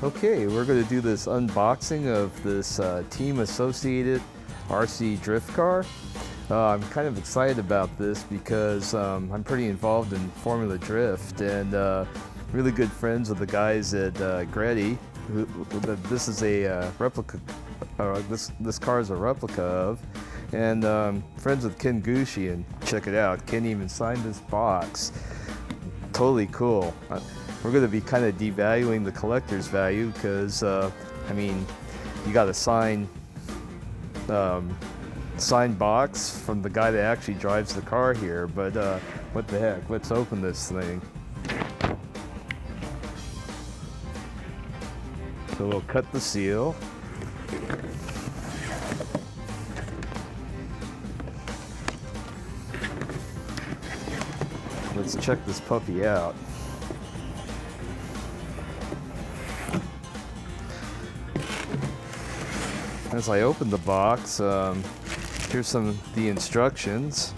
Okay, we're going to do this unboxing of this Team Associated RC drift car. I'm kind of excited about this because I'm pretty involved in Formula Drift and really good friends with the guys at Greddy. This is a replica. This car is a replica of, and friends with Ken Gucci. And check it out, Ken even signed this box. Totally cool. We're going to be kind of devaluing the collector's value because, I mean, you got a signed box from the guy that actually drives the car here. But what the heck? Let's open this thing. So we'll cut the seal. Let's check this puppy out. As I open the box, here's some of the instructions.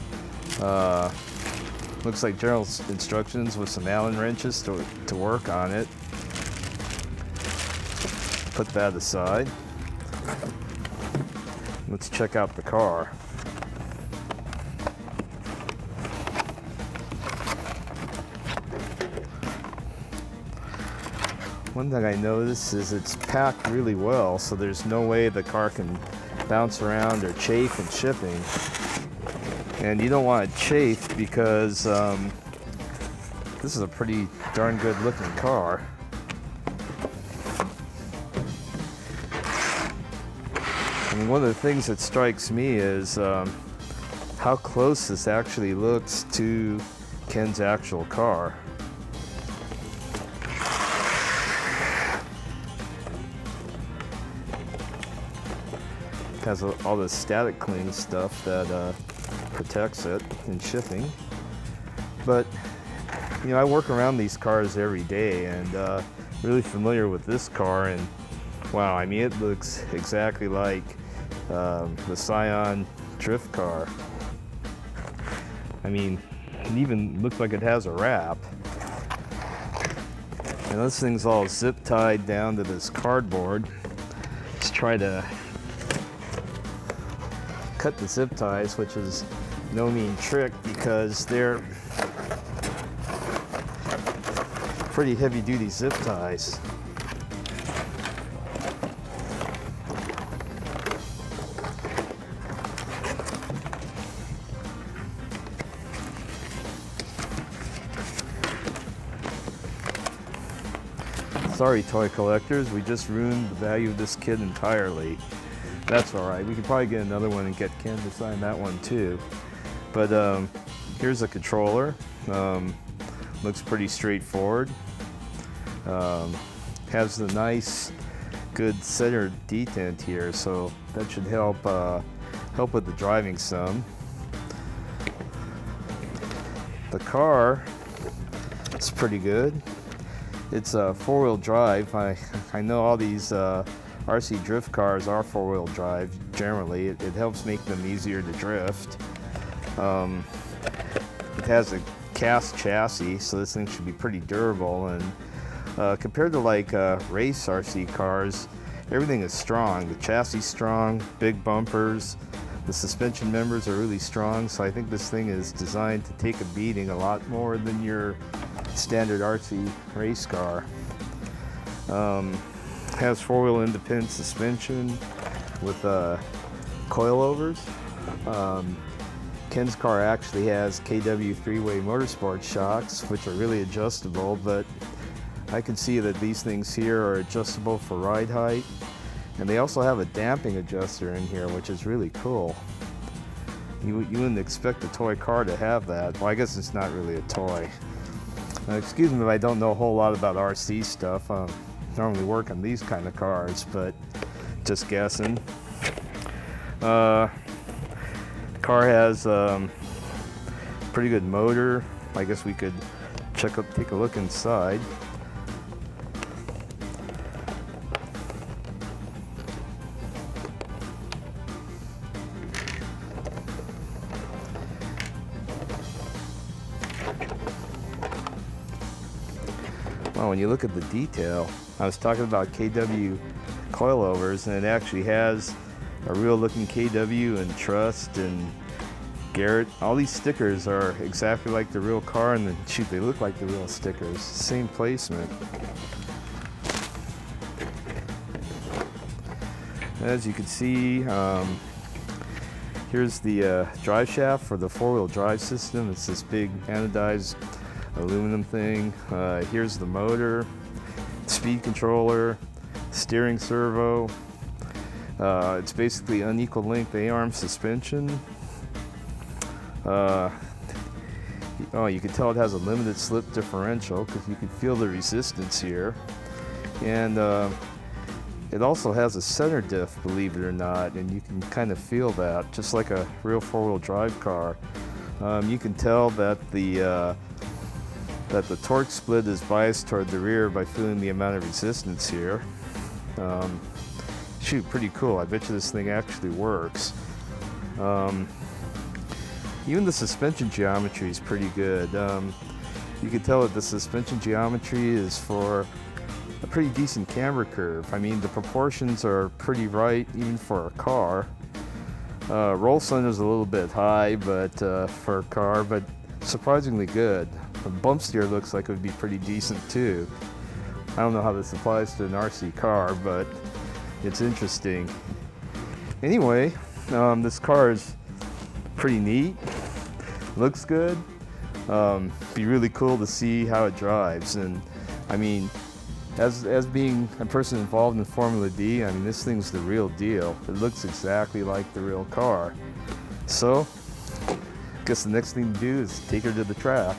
Looks like general instructions with some Allen wrenches to work on it. Put that aside. Let's check out the car. One thing I noticed is it's packed really well, so there's no way the car can bounce around or chafe in shipping. And you don't want to chafe because this is a pretty darn good looking car. And one of the things that strikes me is how close this actually looks to Ken's actual car. Has all the static cling stuff that protects it in shipping. But you know, I work around these cars every day and really familiar with this car, and wow, I mean, it looks exactly like the Scion drift car. I mean, it even looks like it has a wrap. And this thing's all zip tied down to this cardboard. Let's try to cut the zip ties, which is no mean trick because they're pretty heavy duty zip ties. Sorry, toy collectors, we just ruined the value of this kid entirely. That's all right. We could probably get another one and get Ken to sign that one too. But here's a controller. Looks pretty straightforward. Has the nice, good center detent here, so that should help with the driving some. The car is pretty good. It's a four-wheel drive. I know all these RC drift cars are four-wheel drive generally. It helps make them easier to drift. It has a cast chassis, so this thing should be pretty durable. And compared to like race RC cars, everything is strong. The chassis is strong, big bumpers. The suspension members are really strong, so I think this thing is designed to take a beating a lot more than your standard RC race car. Has four-wheel independent suspension with coilovers. Ken's car actually has KW three-way motorsport shocks, which are really adjustable, but I can see that these things here are adjustable for ride height. And they also have a damping adjuster in here, which is really cool. You wouldn't expect a toy car to have that. Well, I guess it's not really a toy. Excuse me if I don't know a whole lot about RC stuff. Normally work on these kind of cars, but just guessing. The car has pretty good motor. I guess we could take a look inside. Well, when you look at the detail, I was talking about KW coilovers, and it actually has a real looking KW and Trust and Garrett. All these stickers are exactly like the real car, and shoot, they look like the real stickers. Same placement. As you can see, here's the drive shaft for the four-wheel drive system. It's this big anodized aluminum thing. Here's the motor, speed controller, steering servo. It's basically unequal length A-arm suspension. Oh, you can tell it has a limited slip differential because you can feel the resistance here. And it also has a center diff, believe it or not, and you can kind of feel that, just like a real four-wheel drive car. You can tell that the torque split is biased toward the rear by feeling the amount of resistance here. Shoot, pretty cool. I bet you this thing actually works. Even the suspension geometry is pretty good. You can tell that the suspension geometry is for a pretty decent camber curve. I mean, the proportions are pretty right even for a car. Roll center is a little bit high, but for a car, but surprisingly good. The bump steer looks like it would be pretty decent too. I don't know how this applies to an RC car, but it's interesting. Anyway, this car is pretty neat. Looks good. Be really cool to see how it drives. And I mean, as being a person involved in Formula D, I mean, this thing's the real deal. It looks exactly like the real car. So, I guess the next thing to do is take her to the track.